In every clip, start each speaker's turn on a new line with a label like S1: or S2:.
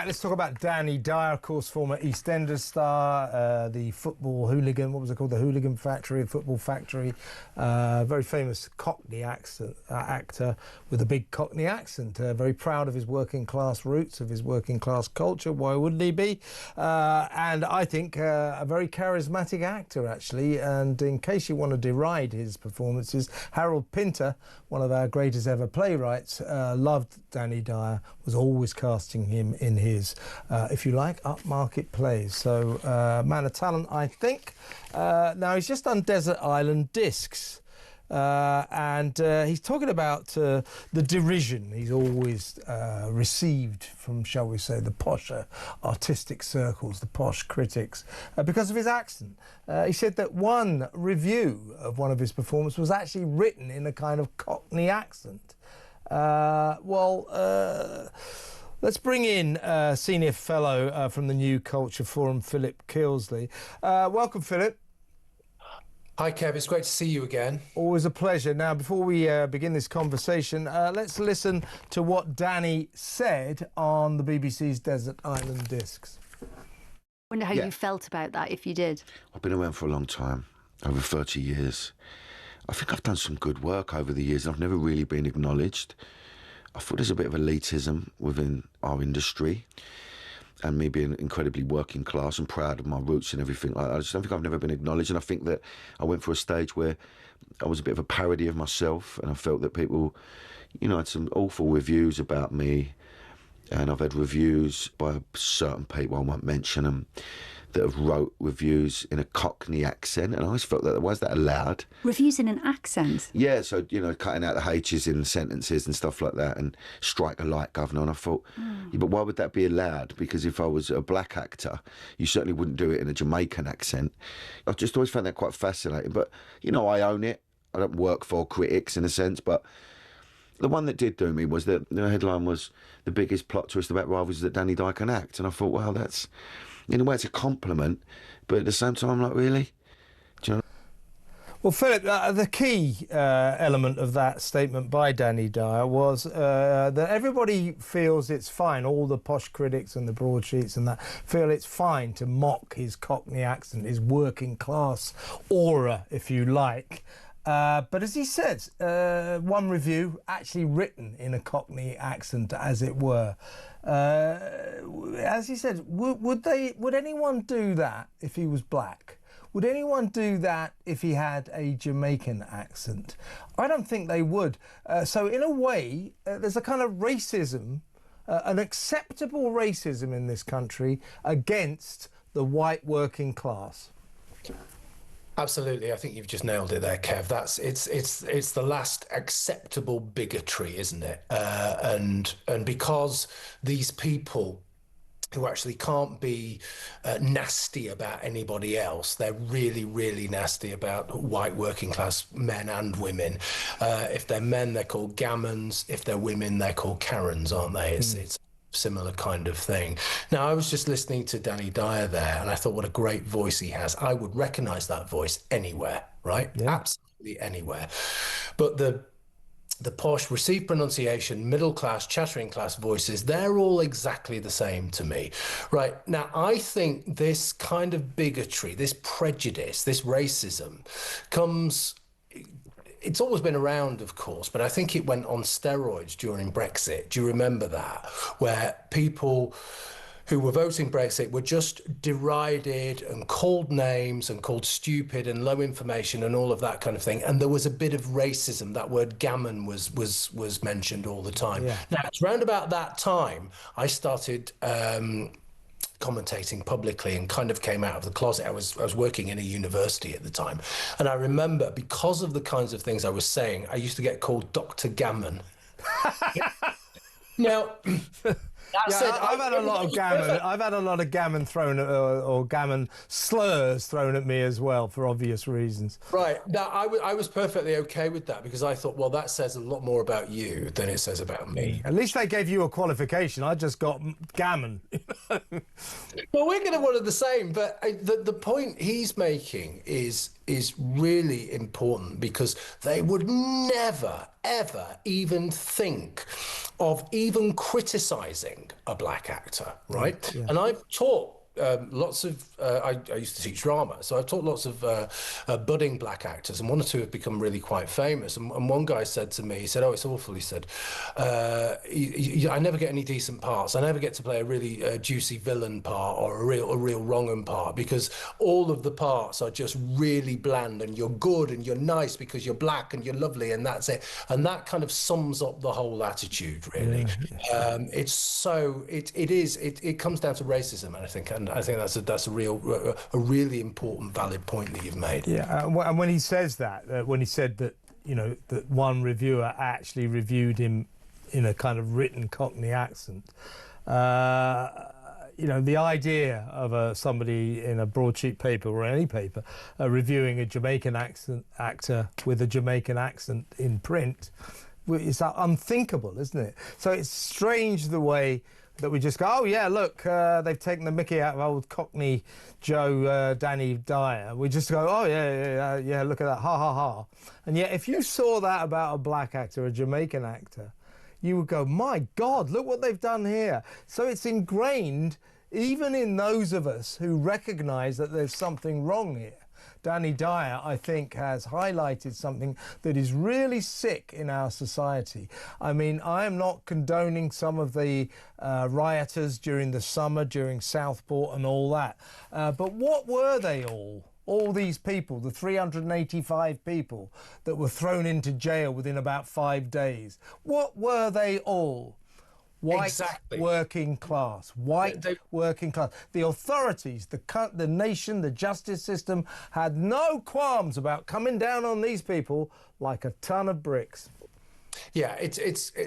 S1: Let's talk about Danny Dyer, of course, former EastEnders star, the football hooligan, what was it called? The Hooligan Factory, Football Factory. Very famous Cockney actor with a big Cockney accent. Very proud of his working class roots, of his working class culture. Why wouldn't he be? And I think a very charismatic actor, actually. And in case you want to deride his performances, Harold Pinter, one of our greatest ever playwrights, loved Danny Dyer, was always casting him in his, if you like, upmarket plays. So, man of talent, I think. Now, he's just done Desert Island Discs. And he's talking about the derision he's always received from, shall we say, the posh artistic circles, the posh critics, because of his accent. He said that one review of one of his performances was actually written in a kind of Cockney accent. Let's bring in Senior Fellow from the New Culture Forum, Philip Kilsley. Welcome, Philip.
S2: Hi, Kev. It's great to see you again.
S1: Always a pleasure. Now, before we begin this conversation, let's listen to what Danny said on the BBC's Desert Island Discs.
S3: I wonder how you felt about that, if you did.
S4: I've been around for a long time, over 30 years. I think I've done some good work over the years. I've never really been acknowledged. I thought there's a bit of elitism within our industry, and me being incredibly working class and proud of my roots and everything like that. I just don't think I've never been acknowledged, and I think that I went through a stage where I was a bit of a parody of myself, and I felt that people, you know, had some awful reviews about me, and I've had reviews by certain people, I won't mention them, that have wrote reviews in a Cockney accent, and I always felt that, why is that allowed?
S3: Reviews in an accent?
S4: Yeah, so, you know, cutting out the H's in sentences and stuff like that, and strike a light, governor, and I thought, yeah, but why would that be allowed? Because if I was a black actor, you certainly wouldn't do it in a Jamaican accent. I've just always found that quite fascinating, but, you know, I own it. I don't work for critics in a sense, but the one that did do me was that the headline was, the biggest plot twist about Rivals is that Danny Dyer can act, and I thought, well, that's, in a way, it's a compliment, but at the same time, I'm like, really? Do you know?
S1: Well, Philip, the key element of that statement by Danny Dyer was that everybody feels it's fine, all the posh critics and the broadsheets and that feel it's fine to mock his Cockney accent, his working class aura, if you like. But as he says, one review actually written in a Cockney accent, as it were. As he said, would anyone do that if he was black? Would anyone do that if he had a Jamaican accent? I don't think they would. So in a way, there's a kind of racism, an acceptable racism in this country against the white working class.
S2: Absolutely, I think you've just nailed it there, Kev. It's the last acceptable bigotry, isn't it? And because these people who actually can't be nasty about anybody else, they're really, really nasty about white working class men and women. If they're men, they're called gammons. If they're women, they're called Karens, aren't they? It's similar kind of thing. Now, I was just listening to Danny Dyer there, and I thought, what a great voice he has. I would recognise that voice anywhere, right? Yeah. Absolutely anywhere. But the posh, received pronunciation, middle class, chattering class voices, they're all exactly the same to me, right? Now, I think this kind of bigotry, this prejudice, this racism comes... It's always been around, of course, but I think it went on steroids during Brexit. Do you remember that? Where people who were voting Brexit were just derided and called names and called stupid and low information and all of that kind of thing. And there was a bit of racism. That word gammon was mentioned all the time. Yeah. Now, it's round about that time I started commentating publicly and kind of came out of the closet. I was working in a university at the time, and I remember, because of the kinds of things I was saying, I used to get called Dr. Gammon. Now,
S1: I've had a lot of gammon. I've had a lot of gammon thrown at, or gammon slurs thrown at me as well, for obvious reasons.
S2: Right. Now, I was perfectly okay with that, because I thought, well, that says a lot more about you than it says about me.
S1: At least they gave you a qualification. I just got gammon.
S2: Well, we're going to one of the same, but the point he's making is is really important, because they would never, ever even think of even criticizing a black actor, right?
S1: Yeah.
S2: And I've taught lots of, I used to teach drama, so I've taught lots of budding black actors, and one or two have become really quite famous. And one guy said to me, he said, "Oh, it's awful." He said, "I never get any decent parts. I never get to play a really juicy villain part or a real wrong-un part, because all of the parts are just really bland, and you're good and you're nice because you're black and you're lovely, and that's it." And that kind of sums up the whole attitude, really. It's so it comes down to racism, and I think that's a really important, valid point that you've made.
S1: Yeah, and when he says that, when he said that, you know, that one reviewer actually reviewed him in a kind of written Cockney accent, you know, the idea of somebody in a broadsheet paper or any paper reviewing a Jamaican actor with a Jamaican accent in print, is unthinkable, isn't it? So it's strange the way that we just go, "Oh yeah, look, they've taken the mickey out of old Cockney Joe, Danny Dyer." We just go, "Oh yeah, look at that, ha ha ha." And yet if you saw that about a black actor, a Jamaican actor, you would go, "My God, look what they've done here." So it's ingrained even in those of us who recognise that there's something wrong here. Danny Dyer, I think, has highlighted something that is really sick in our society. I mean, I am not condoning some of the rioters during the summer, during Southport and all that. But what were they all? All these people, the 385 people that were thrown into jail within about 5 days. What were they all? White,
S2: Exactly.
S1: working class, working class. The authorities, the nation, the justice system had no qualms about coming down on these people like a ton of bricks.
S2: Yeah,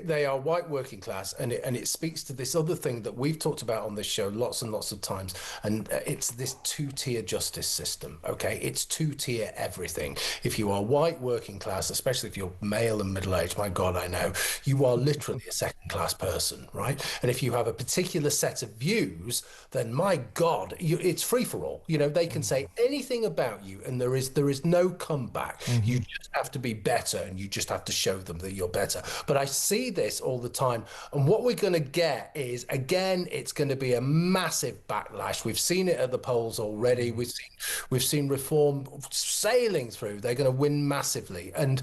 S2: they are white working class, and it speaks to this other thing that we've talked about on this show lots and lots of times, and it's this two-tier justice system. Okay, it's two-tier everything. If you are white working class, especially if you're male and middle-aged, my God, I know you are literally a second-class person, right? And if you have a particular set of views, then my God, it's free for all. You know, they can say anything about you, and there is no comeback. You just have to be better, and you just have to show them that you're better. But I see this all the time, and what we're going to get is, again, it's going to be a massive backlash. We've seen it at the polls already. We've seen Reform sailing through. They're going to win massively, and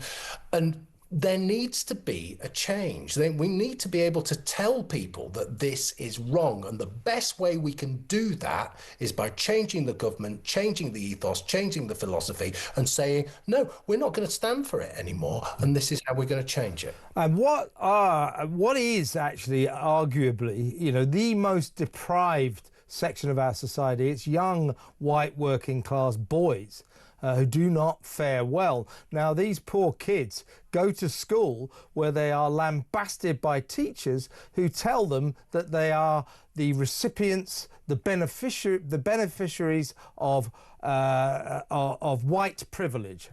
S2: there needs to be a change. We need to be able to tell people that this is wrong, and the best way we can do that is by changing the government, changing the ethos, changing the philosophy, and saying, no, we're not going to stand for it anymore, and this is how we're going to change it.
S1: And what is actually arguably, you know, the most deprived section of our society, it's young white working class boys who do not fare well. Now, these poor kids go to school where they are lambasted by teachers who tell them that they are the recipients, the beneficiaries of white privilege,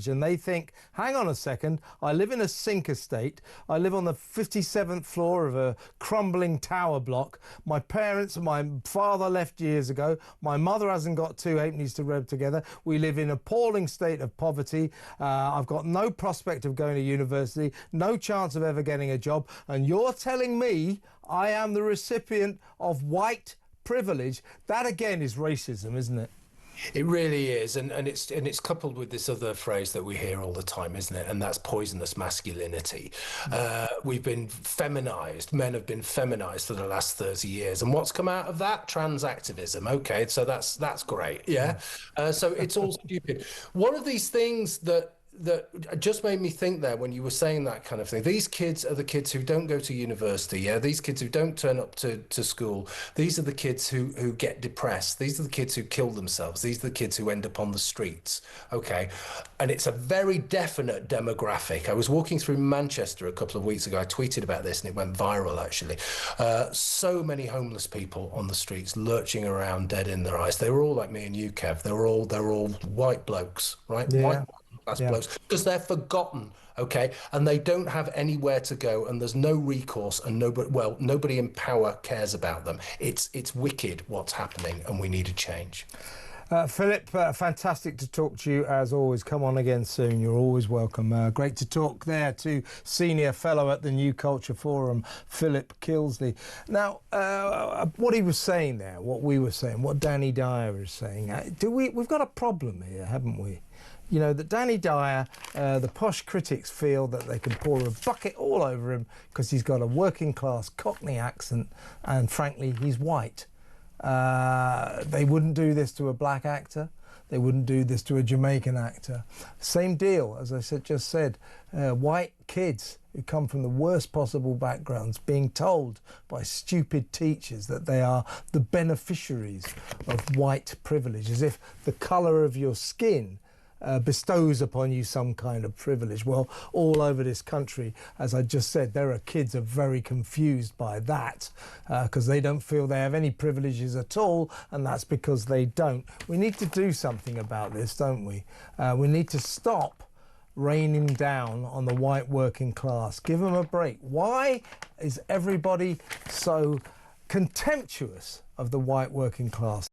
S1: and they think, hang on a second, I live in a sink estate, I live on the 57th floor of a crumbling tower block, my father left years ago, my mother hasn't got two halfpennies to rub together, we live in an appalling state of poverty, I've got no prospect of going to university, no chance of ever getting a job, and you're telling me I am the recipient of white privilege. That again is racism, isn't it?
S2: It really is, and it's coupled with this other phrase that we hear all the time, isn't it? And that's poisonous masculinity. We've been feminized. Men have been feminized for the last 30 years, and what's come out of that? Trans activism. Okay, so that's great. Yeah. So it's all stupid. One of these things that just made me think there when you were saying that kind of thing. These kids are the kids who don't go to university. Yeah, these kids who don't turn up to school. These are the kids who get depressed. These are the kids who kill themselves. These are the kids who end up on the streets. Okay, and it's a very definite demographic. I was walking through Manchester a couple of weeks ago. I tweeted about this and it went viral actually. So many homeless people on the streets lurching around dead in their eyes. They were all like me and you, Kev. They're all white blokes, right?
S1: Yeah.
S2: White blokes, because they're forgotten, okay, and they don't have anywhere to go, and there's no recourse, and nobody in power cares about them. It's wicked what's happening, and we need a change.
S1: Philip, fantastic to talk to you as always. Come on again soon. You're always welcome. Great to talk there to Senior Fellow at the New Culture Forum, Philip Kilsley. Now, what he was saying there, what we were saying, what Danny Dyer is saying, we've got a problem here, haven't we? You know, that Danny Dyer, the posh critics feel that they can pour a bucket all over him because he's got a working class Cockney accent and frankly, he's white. They wouldn't do this to a black actor. They wouldn't do this to a Jamaican actor. Same deal, as I just said, white kids who come from the worst possible backgrounds being told by stupid teachers that they are the beneficiaries of white privilege, as if the colour of your skin bestows upon you some kind of privilege. Well, all over this country, as I just said, there are kids who are very confused by that because they don't feel they have any privileges at all, and that's because they don't. We need to do something about this, don't we? We need to stop raining down on the white working class. Give them a break. Why is everybody so contemptuous of the white working class?